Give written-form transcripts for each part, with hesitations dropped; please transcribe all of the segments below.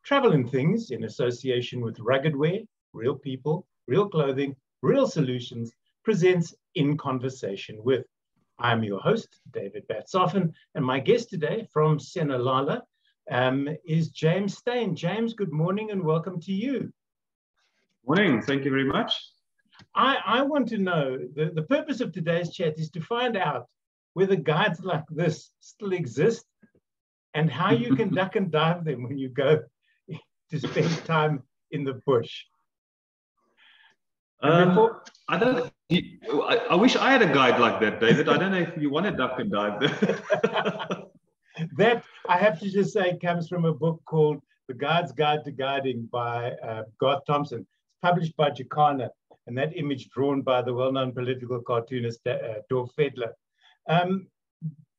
Travel and Things, in association with Rugged Wear, Real People, Real Clothing, Real Solutions, presents In Conversation With. I'm your host, David Batsoffen, and my guest today from Senalala is James Steyn. James, good morning and welcome to you. Morning, thank you very much. I want to know, the purpose of today's chat is to find out whether guides like this still exist and how you can duck and dive them when you go to spend time in the bush. I wish I had a guide like that, David. I don't know if you want to duck and dive. That, I have to just say, comes from a book called The Guide's Guide to Guiding by Garth Thompson. It's published by Jacana, and that image drawn by the well-known political cartoonist Dorf Fedler.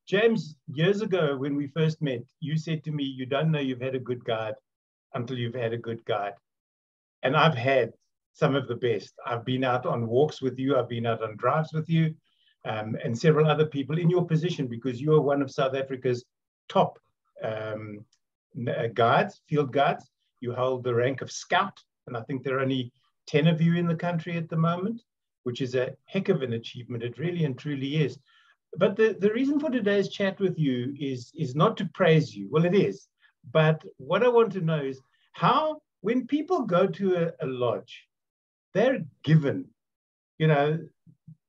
James, years ago when we first met, you said to me, you don't know you've had a good guide until you've had a good guide. And I've had some of the best. I've been out on walks with you, I've been out on drives with you, and several other people in your position, because you are one of South Africa's top guides, field guides. You hold the rank of scout, and I think there are only 10 of you in the country at the moment, which is a heck of an achievement. It really and truly is. But the reason for today's chat with you is not to praise you. Well, it is. But what I want to know is how, when people go to a lodge, they're given, you know,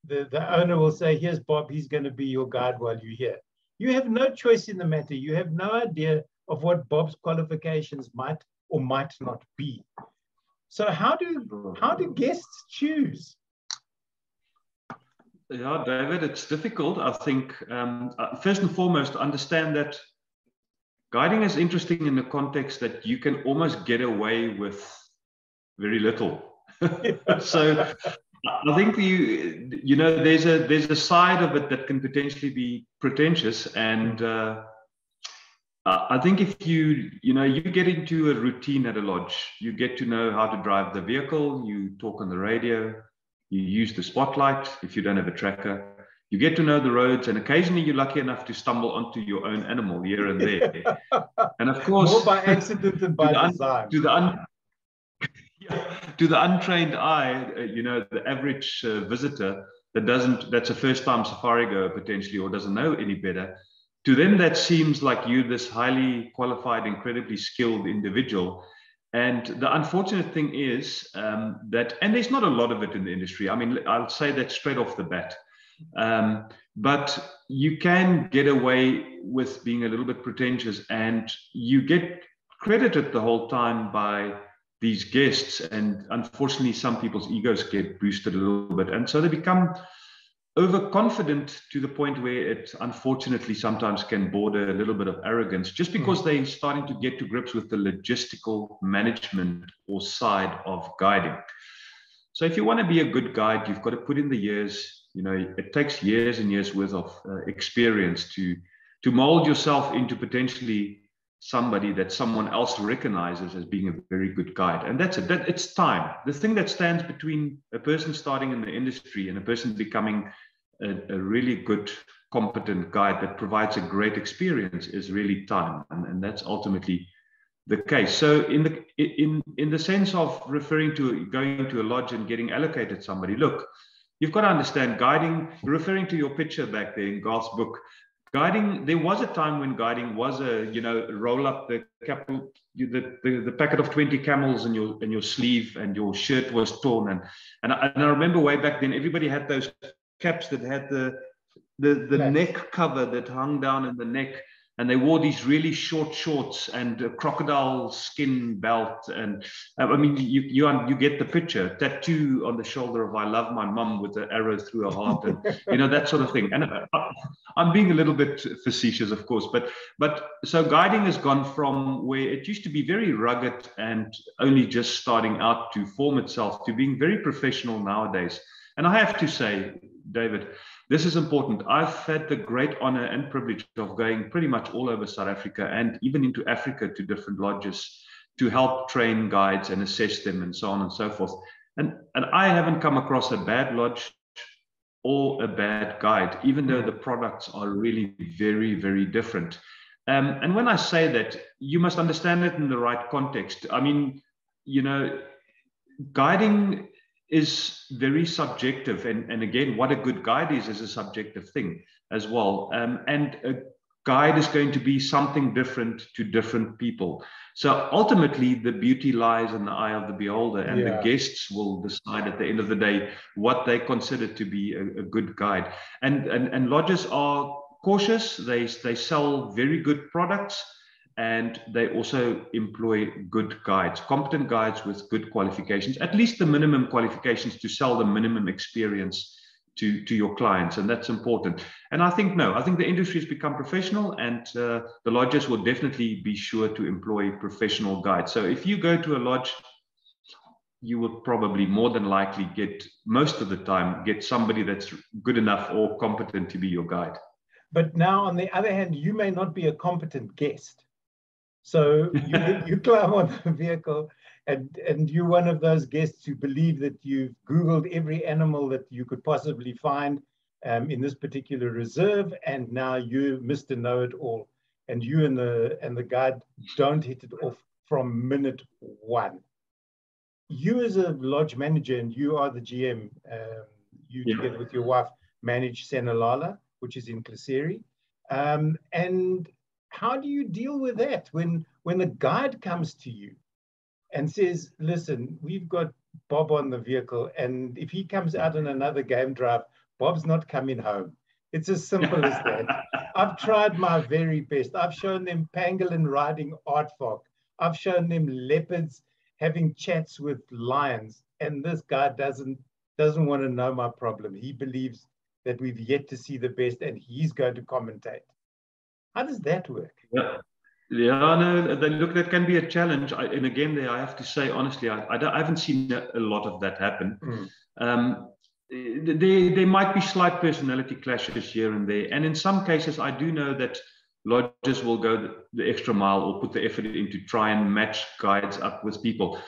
the owner will say, here's Bob, he's going to be your guide while you're here. You have no choice in the matter. You have no idea of what Bob's qualifications might or might not be. So how do guests choose? Yeah, David, it's difficult. I think, first and foremost, understand that guiding is interesting in the context that you can almost get away with very little. So I think you know, there's a side of it that can potentially be pretentious, and I think if you get into a routine at a lodge, you get to know how to drive the vehicle, you talk on the radio, you use the spotlight if you don't have a tracker. You get to know the roads, and occasionally you're lucky enough to stumble onto your own animal here and there. And of course, more by accident than by design. To the untrained eye, you know, the average visitor that's a first-time safari goer potentially, or doesn't know any better. To them, that seems like you, this highly qualified, incredibly skilled individual. And the unfortunate thing is that, and there's not a lot of it in the industry. I mean, I'll say that straight off the bat. But you can get away with being a little bit pretentious, and you get credited the whole time by these guests. And unfortunately, some people's egos get boosted a little bit. And so they become overconfident to the point where it unfortunately sometimes can border a little bit of arrogance, just because they're starting to get to grips with the logistical management or side of guiding. So if you want to be a good guide, you've got to put in the years. You know, it takes years and years worth of experience to mold yourself into potentially somebody that someone else recognizes as being a very good guide. And that's it. It's time. The thing that stands between a person starting in the industry and a person becoming a really good, competent guide that provides a great experience is really time. And that's ultimately the case. So in the sense of referring to going to a lodge and getting allocated somebody, look, you've got to understand guiding, referring to your picture back there in Garth's book, guiding, there was a time when guiding was roll up the packet of 20 camels in your sleeve, and your shirt was torn. And I remember way back then, everybody had those caps that had the neck cover that hung down in the neck, and they wore these really short shorts and a crocodile skin belt. And I mean, you get the picture. Tattoo on the shoulder of "I love my mum" with an arrow through her heart, and you know, that sort of thing. And I'm being a little bit facetious, of course, but so guiding has gone from where it used to be very rugged and only just starting out to form itself to being very professional nowadays. And I have to say, David, this is important. I've had the great honor and privilege of going pretty much all over South Africa and even into Africa to different lodges to help train guides and assess them and so on and so forth. And I haven't come across a bad lodge or a bad guide, even though the products are really very, very different. And when I say that, you must understand it in the right context. I mean, you know, guiding is very subjective. And again, what a good guide is a subjective thing as well. And a guide is going to be something different to different people. So ultimately, the beauty lies in the eye of the beholder, and the guests will decide at the end of the day what they consider to be a good guide. And lodges are cautious. They sell very good products, and they also employ good guides, competent guides with good qualifications, at least the minimum qualifications to sell the minimum experience to your clients. And that's important. And I think the industry has become professional, and the lodges will definitely be sure to employ professional guides. So if you go to a lodge, you will probably more than likely most of the time get somebody that's good enough or competent to be your guide. But now, on the other hand, you may not be a competent guest. So you climb on the vehicle, and you're one of those guests who believe that you've Googled every animal that you could possibly find in this particular reserve, and now you're Mr. Know-it-all, and you and the guide don't hit it off from minute one. You as a lodge manager, and you are the GM, together with your wife manage Senalala, which is in Klaseri, and how do you deal with that when the guide comes to you and says, listen, we've got Bob on the vehicle, and if he comes out on another game drive, Bob's not coming home. It's as simple as that. I've tried my very best. I've shown them pangolin riding aardvark. I've shown them leopards having chats with lions, and this guy doesn't want to know my problem. He believes that we've yet to see the best, and he's going to commentate. How does that work? Yeah, no, look, that can be a challenge. And again, I have to say, honestly, I haven't seen a lot of that happen. There might be slight personality clashes here and there. And in some cases, I do know that lodges will go the extra mile or put the effort in to try and match guides up with people.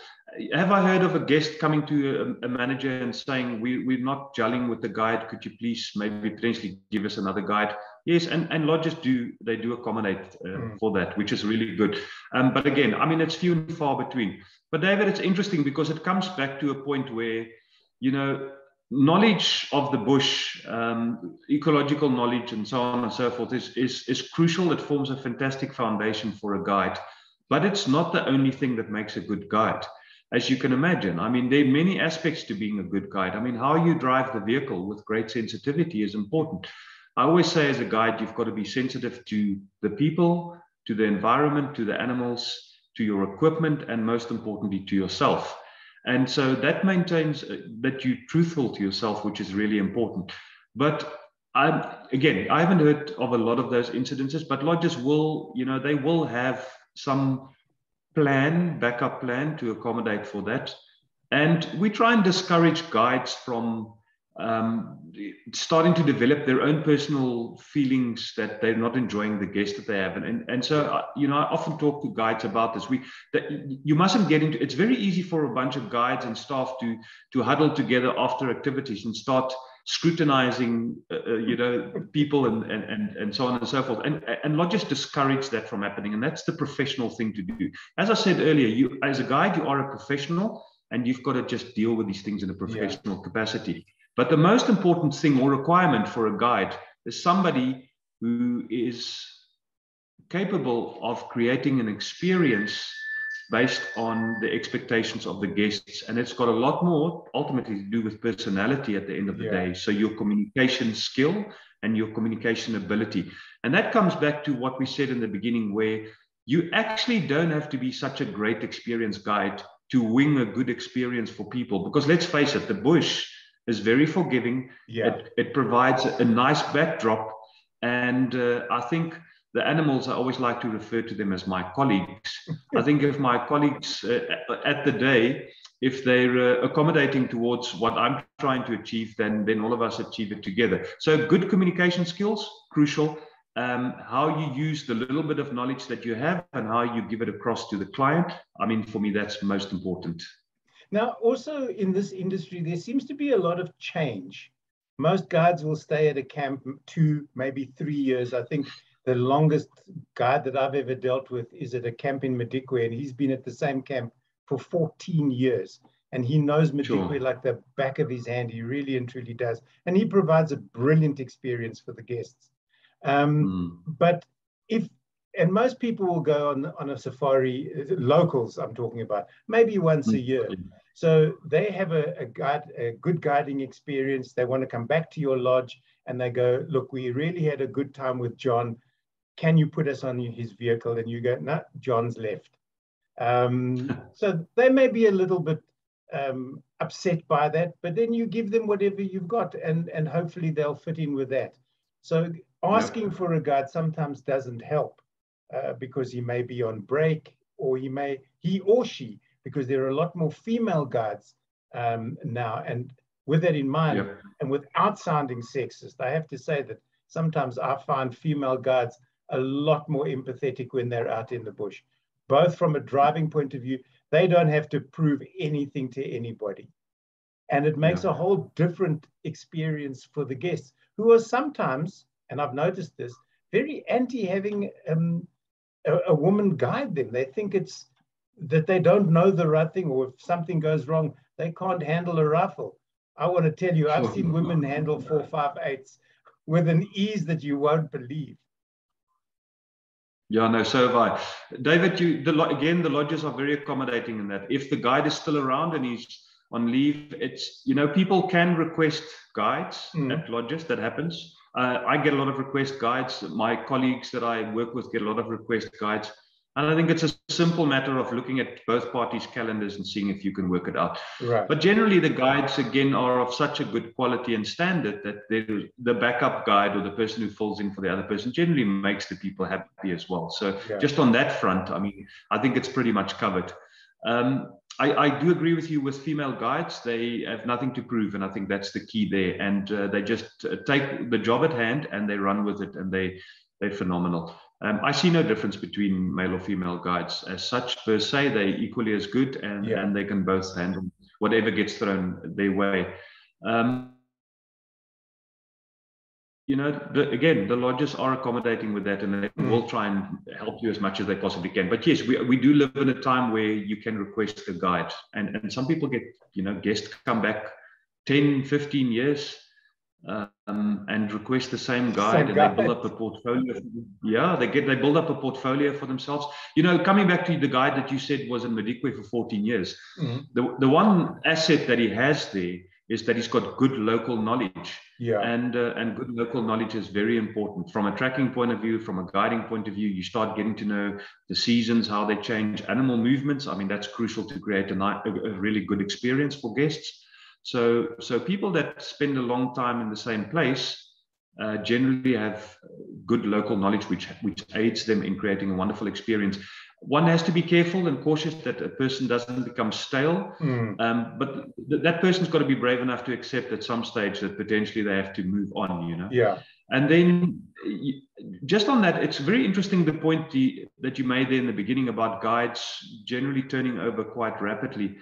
Have I heard of a guest coming to a manager and saying, we're not gelling with the guide, could you please maybe potentially give us another guide? Yes, and lodges do accommodate for that, which is really good. But again, I mean, it's few and far between. But David, it's interesting because it comes back to a point where, you know, knowledge of the bush, ecological knowledge, and so on and so forth is crucial. It forms a fantastic foundation for a guide, but it's not the only thing that makes a good guide. As you can imagine, I mean, there are many aspects to being a good guide. I mean, how you drive the vehicle with great sensitivity is important. I always say as a guide, you've got to be sensitive to the people, to the environment, to the animals, to your equipment, and most importantly, to yourself. And so that maintains that you're truthful to yourself, which is really important. But I haven't heard of a lot of those incidences, but lodges will, you know, they will have some backup plan to accommodate for that. And we try and discourage guides from starting to develop their own personal feelings that they're not enjoying the guest that they have. And so, you know, I often talk to guides about this. That you mustn't get into, it's very easy for a bunch of guides and staff to huddle together after activities and start scrutinizing, you know, people and so on and so forth. And lodges discourage that from happening. And that's the professional thing to do. As I said earlier, you, as a guide, you are a professional, and you've got to just deal with these things in a professional capacity. But the most important thing or requirement for a guide is somebody who is capable of creating an experience based on the expectations of the guests. And it's got a lot more ultimately to do with personality at the end of the day. So your communication skill and your communication ability. And that comes back to what we said in the beginning, where you actually don't have to be such a great experienced guide to wing a good experience for people. Because let's face it, the bush is very forgiving. It provides a nice backdrop. And I think the animals, I always like to refer to them as my colleagues. I think if my colleagues at the day, if they're accommodating towards what I'm trying to achieve, then all of us achieve it together. So good communication skills, crucial. How you use the little bit of knowledge that you have and how you give it across to the client. I mean, for me, that's most important. Now, also in this industry, there seems to be a lot of change. Most guides will stay at a camp 2, maybe 3 years. I think The longest guide that I've ever dealt with is at a camp in Madikwe, and he's been at the same camp for 14 years. And he knows Madikwe like the back of his hand. He really and truly does. And he provides a brilliant experience for the guests. But and most people will go on a safari, locals I'm talking about, maybe once a year. So they have a good guiding experience. They want to come back to your lodge and they go, look, we really had a good time with John. Can you put us on his vehicle? And you go, no, John's left. So they may be a little bit upset by that, but then you give them whatever you've got and hopefully they'll fit in with that. So asking for a guide sometimes doesn't help because he may be on break, or he or she, because there are a lot more female guides now. And with that in mind, and without sounding sexist, I have to say that sometimes I find female guides a lot more empathetic when they're out in the bush, both from a driving point of view. They don't have to prove anything to anybody. And it makes a whole different experience for the guests, who are sometimes, and I've noticed this, very anti having a woman guide them. They think it's that they don't know the right thing, or if something goes wrong, they can't handle a rifle. I want to tell you, I've seen women handle 4.58s with an ease that you won't believe. Yeah, no, so have I. David, again, the lodges are very accommodating in that. If the guide is still around and he's on leave, it's, people can request guides at lodges. That happens. I get a lot of request guides. My colleagues that I work with get a lot of request guides. And I think it's a simple matter of looking at both parties' calendars and seeing if you can work it out. Right. But generally, the guides, again, are of such a good quality and standard that the backup guide or the person who fills in for the other person generally makes the people happy as well. So just on that front, I mean, I think it's pretty much covered. I do agree with you with female guides. They have nothing to prove, and I think that's the key there. And they just take the job at hand and they run with it, and they're phenomenal. I see no difference between male or female guides as such per se. They're equally as good, and they can both handle whatever gets thrown their way. Again, the lodges are accommodating with that, and they will try and help you as much as they possibly can. But yes, we do live in a time where you can request a guide, and some people get, guests come back 10, 15 years and request the same guide, and they build up a portfolio. They build up a portfolio for themselves. Coming back to the guide that you said was in Madikwe for 14 years, the one asset that he has there is that he's got good local knowledge. And good local knowledge is very important from a tracking point of view, from a guiding point of view. You start getting to know the seasons, how they change, animal movements. I mean, that's crucial to create a really good experience for guests. So people that spend a long time in the same place generally have good local knowledge, which aids them in creating a wonderful experience. One has to be careful and cautious that a person doesn't become stale, but that person's got to be brave enough to accept at some stage that potentially they have to move on, And then just on that, it's very interesting, the point that you made there in the beginning about guides generally turning over quite rapidly.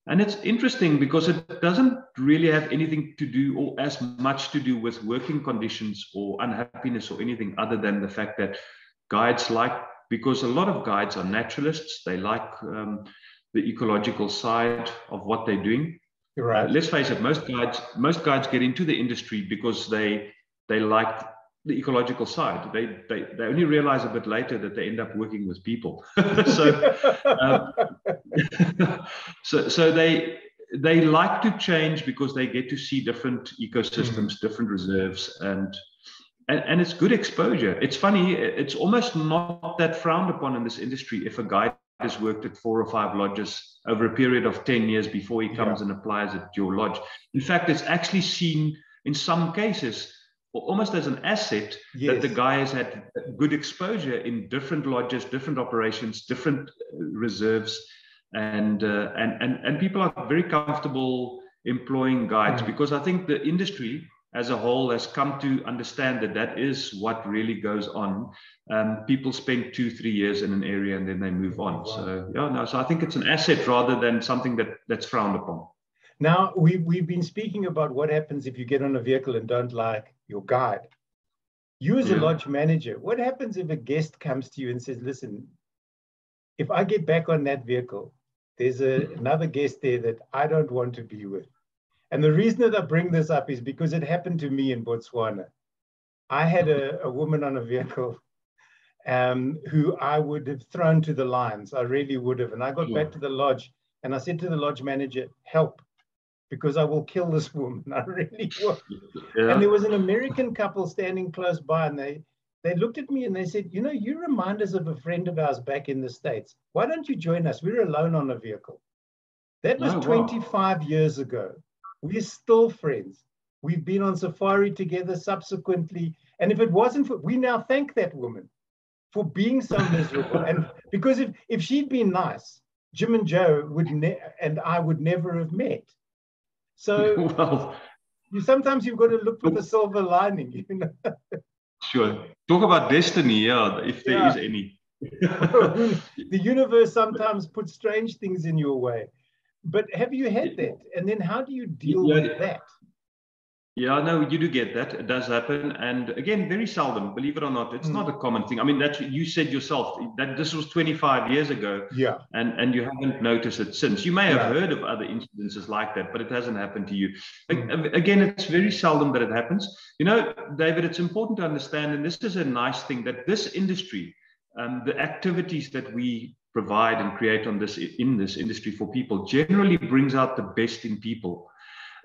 And it's interesting because it doesn't really have anything to do, or as much to do, with working conditions or unhappiness or anything other than the fact that guides because a lot of guides are naturalists. They like the ecological side of what they're doing. Right. Let's face it, most guides get into the industry because they like the ecological side. They only realize a bit later that they end up working with people. So they like to change because they get to see different ecosystems, different reserves, and it's good exposure. It's funny, it's almost not that frowned upon in this industry if a guide has worked at 4 or 5 lodges over a period of 10 years before he comes and applies at your lodge. In fact, it's actually seen in some cases almost as an asset that the guy has had good exposure in different lodges, different operations, different reserves, and people are very comfortable employing guides because I think the industry as a whole has come to understand that is what really goes on. People spend 2-3 years in an area and then they move on. So I think it's an asset rather than something that's frowned upon. Now, we've been speaking about what happens if you get on a vehicle and don't like your guide. You as a Yeah. lodge manager, what happens if a guest comes to you and says, listen, if I get back on that vehicle, there's another guest there that I don't want to be with. And the reason that I bring this up is because it happened to me in Botswana. I had a woman on a vehicle who I would have thrown to the lions. I really would have. And I got back to the lodge and I said to the lodge manager, help, because I will kill this woman. I really will. Yeah. And there was an American couple standing close by, and they looked at me and they said, you know, you remind us of a friend of ours back in the States. Why don't you join us? We're alone on a vehicle. That was 25 years ago. We're still friends. We've been on safari together subsequently. And if it wasn't for, we now thank that woman for being so miserable. And because if she'd been nice, Jim and Joe and I would never have met. So Well, sometimes you've got to look for the silver lining, you know. Sure. Talk about destiny, yeah, if there is any. The universe sometimes puts strange things in your way. But have you had that? And then how do you deal with that? Yeah, no, you do get that. It does happen. And again, very seldom, believe it or not, it's not a common thing. I mean, that's you said yourself that this was 25 years ago. Yeah. And you haven't noticed it since. You may have heard of other incidences like that, but it hasn't happened to you. Again, it's very seldom that it happens. You know, David, it's important to understand, and this is a nice thing, that this industry, the activities that we provide and create in this industry for people generally brings out the best in people.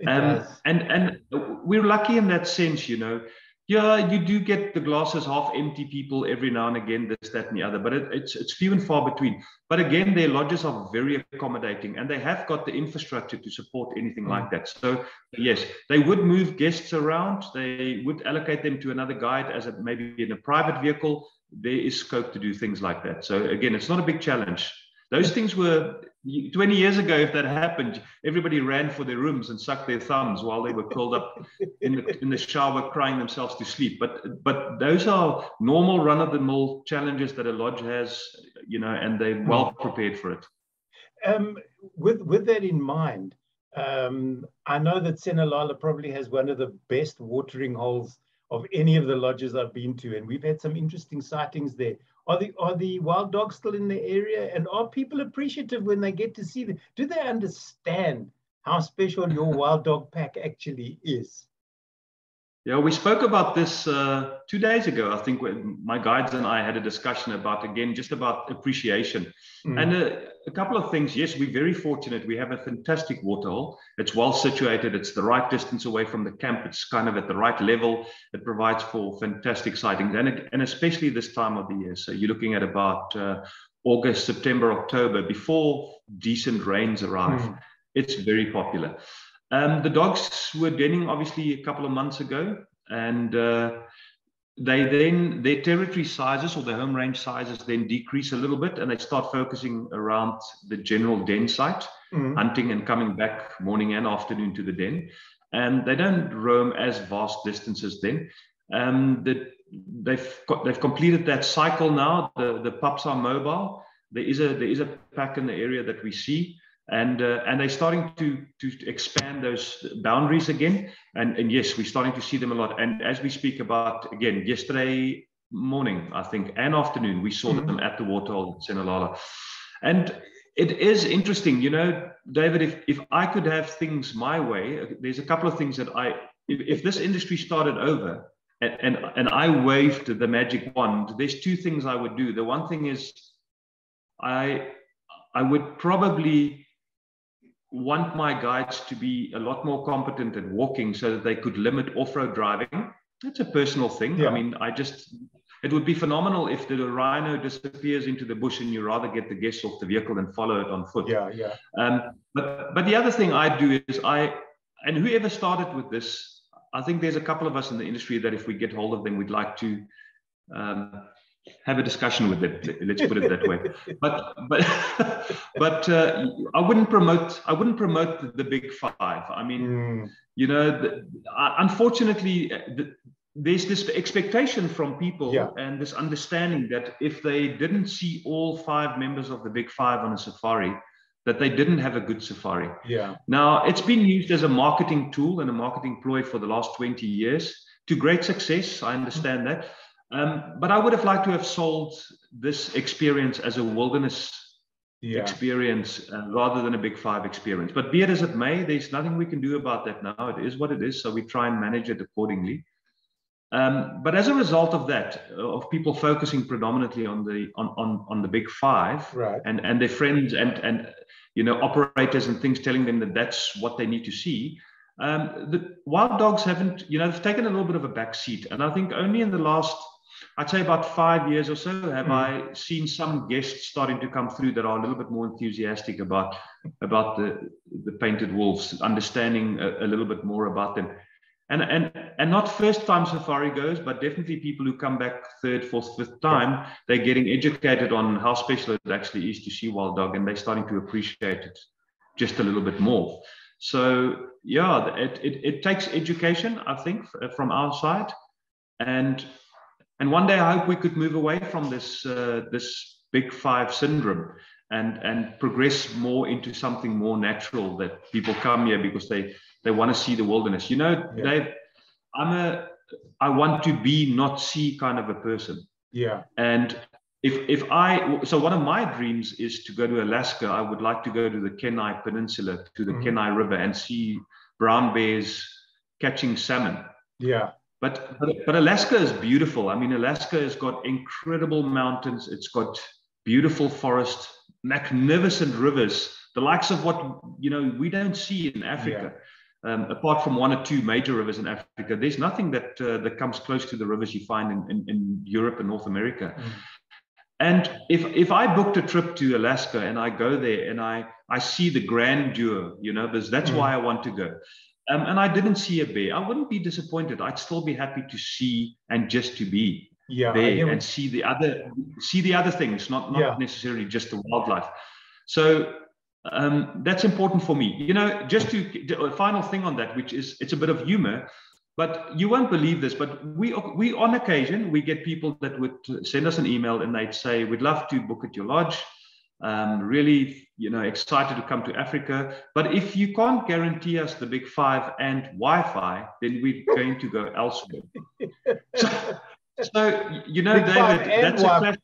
And we're lucky in that sense, you know. Yeah, you do get the glasses half empty people every now and again, this, that, and the other, but it's few and far between. But again, their lodges are very accommodating, and they have got the infrastructure to support anything like that. So yes, they would move guests around. They would allocate them to another guide as maybe in a private vehicle. There is scope to do things like that. So again, it's not a big challenge. Those things were 20 years ago. If that happened, everybody ran for their rooms and sucked their thumbs while they were curled up in the shower, crying themselves to sleep. But those are normal run-of-the-mill challenges that a lodge has, you know, and they're well prepared for it. With that in mind, I know that Senalala probably has one of the best watering holes of any of the lodges I've been to, and we've had some interesting sightings there. Are the wild dogs still in the area, and are people appreciative when they get to see them? Do they understand how special your wild dog pack actually is? Yeah, we spoke about this 2 days ago, I think, when my guides and I had a discussion about, again, just about appreciation. And a couple of things. Yes, we're very fortunate. We have a fantastic waterhole. It's well situated. It's the right distance away from the camp. It's kind of at the right level. It provides for fantastic sightings, and especially this time of the year. So you're looking at about August, September, October, before decent rains arrive. It's very popular. The dogs were denning obviously a couple of months ago, and their territory sizes or their home range sizes then decrease a little bit, and they start focusing around the general den site, hunting and coming back morning and afternoon to the den, and they don't roam as vast distances then. They've completed that cycle now. The pups are mobile. There is a pack in the area that we see. And they're starting to expand those boundaries again. And yes, we're starting to see them a lot. And as we speak about, again, yesterday morning, I think, and afternoon, we saw them at the waterhole at Senalala. And it is interesting, you know, David, if I could have things my way, there's a couple of things that if this industry started over and I waved the magic wand, there's two things I would do. The one thing is I would probably want my guides to be a lot more competent at walking so that they could limit off-road driving. That's a personal thing. Yeah. I mean, it would be phenomenal if the rhino disappears into the bush and you rather get the guests off the vehicle than follow it on foot. Yeah. But the other thing I do is and whoever started with this, I think there's a couple of us in the industry that if we get hold of them, we'd like to have a discussion with it. Let's put it that way. But I wouldn't promote the big five. I mean, you know, unfortunately, there's this expectation from people and this understanding that if they didn't see all 5 members of the big five on a safari, that they didn't have a good safari. Yeah. Now, it's been used as a marketing tool and a marketing ploy for the last 20 years. to great success. I understand that. But I would have liked to have sold this experience as a wilderness experience rather than a Big Five experience. But be it as it may, there's nothing we can do about that now. It is what it is. So we try and manage it accordingly. But as a result of that, of people focusing predominantly on the Big Five, right, and their friends and operators and things telling them that that's what they need to see, the wild dogs haven't, they've taken a little bit of a back seat. And I think only in the last, I'd say about 5 years or so, have I seen some guests starting to come through that are a little bit more enthusiastic about the painted wolves, understanding a little bit more about them. And not first time safari goers, but definitely people who come back third, fourth, fifth time, they're getting educated on how special it actually is to see wild dog, and they're starting to appreciate it just a little bit more. So yeah, it takes education, I think, from our side, and one day I hope we could move away from this Big Five syndrome and progress more into something more natural, that people come here because they want to see the wilderness. Dave, I want to be, not see kind of a person. Yeah. And so one of my dreams is to go to Alaska. I would like to go to the Kenai Peninsula, to the Kenai River, and see brown bears catching salmon. Yeah. But Alaska is beautiful. I mean, Alaska has got incredible mountains. It's got beautiful forest, magnificent rivers, the likes of what we don't see in Africa. Apart from one or two major rivers in Africa, there's nothing that comes close to the rivers you find in Europe and North America. And if I booked a trip to Alaska and I go there and I see the grandeur, because that's why I want to go. And I didn't see a bear, I wouldn't be disappointed. I'd still be happy to see and just to be there and see the other things, not necessarily just the wildlife. So that's important for me. Just a final thing on that, which is, it's a bit of humor, but you won't believe this, but we on occasion, we get people that would send us an email and they'd say, we'd love to book at your lodge. Really, excited to come to Africa. But if you can't guarantee us the Big Five and Wi-Fi, then we're going to go elsewhere. So David, that's a classic.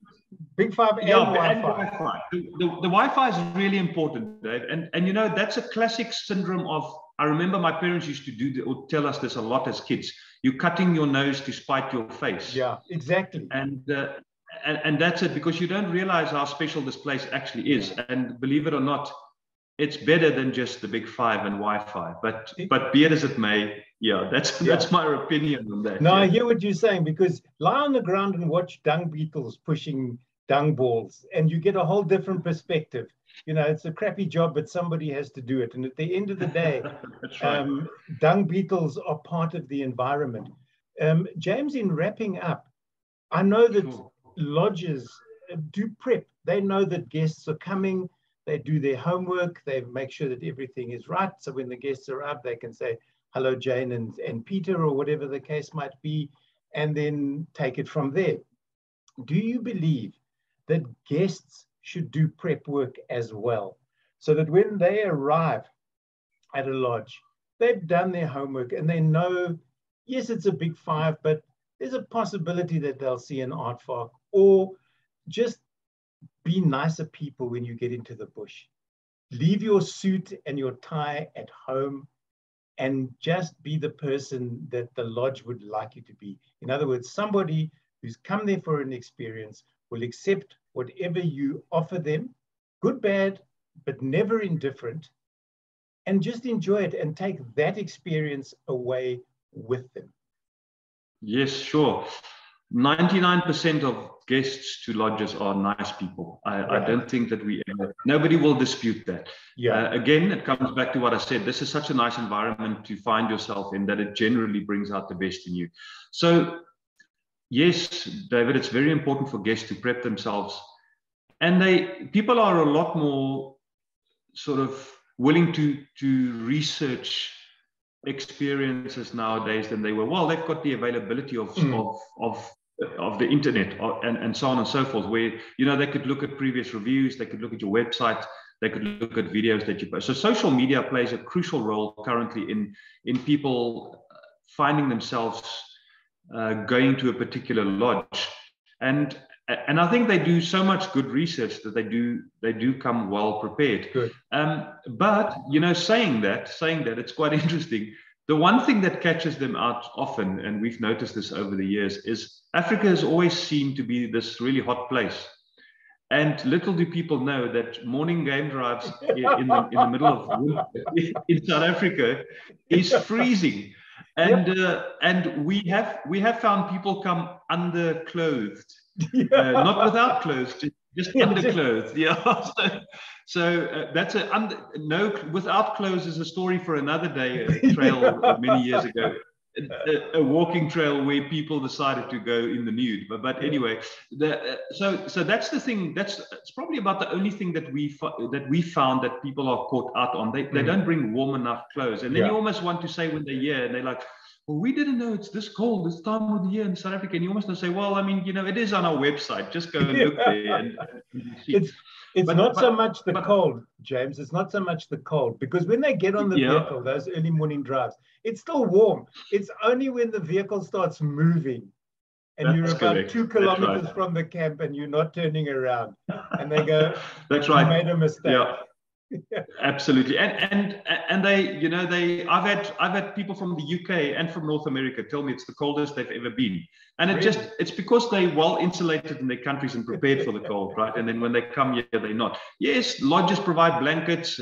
Big Five and Wi-Fi. The Wi-Fi is really important, Dave. And that's a classic syndrome of, I remember my parents used to or tell us this a lot as kids. You're cutting your nose to spite your face. Yeah, exactly. And that's it, because you don't realize how special this place actually is. And believe it or not, it's better than just the Big Five and Wi-Fi. But be it as it may, that's my opinion on that. No, I hear what you're saying, because lie on the ground and watch dung beetles pushing dung balls, and you get a whole different perspective. It's a crappy job, but somebody has to do it. And at the end of the day, dung beetles are part of the environment. James, in wrapping up, I know that lodges do prep. They know that guests are coming. They do their homework. They make sure that everything is right. So when the guests arrive, they can say, hello, Jane and Peter, or whatever the case might be, and then take it from there. Do you believe that guests should do prep work as well, so that when they arrive at a lodge, they've done their homework and they know, yes, it's a Big Five, but there's a possibility that they'll see an aardvark, or just be nicer people when you get into the bush. Leave your suit and your tie at home and just be the person that the lodge would like you to be. In other words, somebody who's come there for an experience will accept whatever you offer them, good, bad, but never indifferent, and just enjoy it and take that experience away with them. Yes, sure. 99% of guests to lodges are nice people. I don't think that nobody will dispute that. Again, it comes back to what I said. This is such a nice environment to find yourself in that it generally brings out the best in you. So yes, David, it's very important for guests to prep themselves. And people are a lot more sort of willing to research experiences nowadays than they were. Well, they've got the availability of the internet and so on and so forth, where they could look at previous reviews, they could look at your website, they could look at videos that you post. So social media plays a crucial role currently in people finding themselves going to a particular lodge. And I think they do so much good research that they do come well prepared. Good. But saying that, it's quite interesting. The one thing that catches them out often, and we've noticed this over the years, is Africa has always seemed to be this really hot place. And little do people know that morning game drives in the middle of winter in South Africa is freezing. And we have found people come underclothed, not without clothes, just underclothed. Yeah. So that's without clothes is a story for another day. A trail many years ago, a walking trail where people decided to go in the nude. But anyway, so that's the thing. It's probably about the only thing that we found that people are caught out on. They don't bring warm enough clothes, and then you almost want to say when they're here and they're like, well, we didn't know it's this cold this time of the year in South Africa. And you almost say, well, I mean, it is on our website. Just go and look there and see. It's not so much the cold, James. It's not so much the cold, because when they get on the vehicle, those early morning drives, it's still warm. It's only when the vehicle starts moving and you're about 2 kilometers from the camp and you're not turning around, and they go, "That's right, you made a mistake." Yeah. Absolutely, and I've had people from the UK and from North America tell me it's the coldest they've ever been, and it's because they're well insulated in their countries and prepared for the cold, right? And then when they come here, they're not. Yes, lodges provide blankets,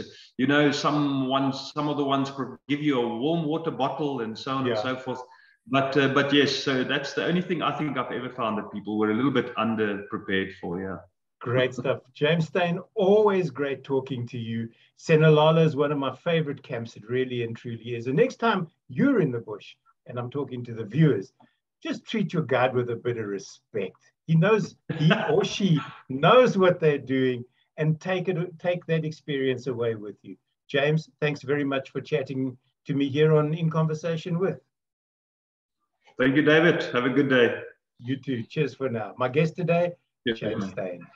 some of the ones give you a warm water bottle and so on and so forth. But yes, so that's the only thing I think I've ever found that people were a little bit under-prepared for. Yeah. Great stuff. James Steyn, always great talking to you. Senalala is one of my favorite camps. It really and truly is. The next time you're in the bush, and I'm talking to the viewers, just treat your guide with a bit of respect. He or she knows what they're doing, and take that experience away with you. James, thanks very much for chatting to me here on In Conversation With. Thank you, David. Have a good day. You too. Cheers for now. My guest today, James Steyn.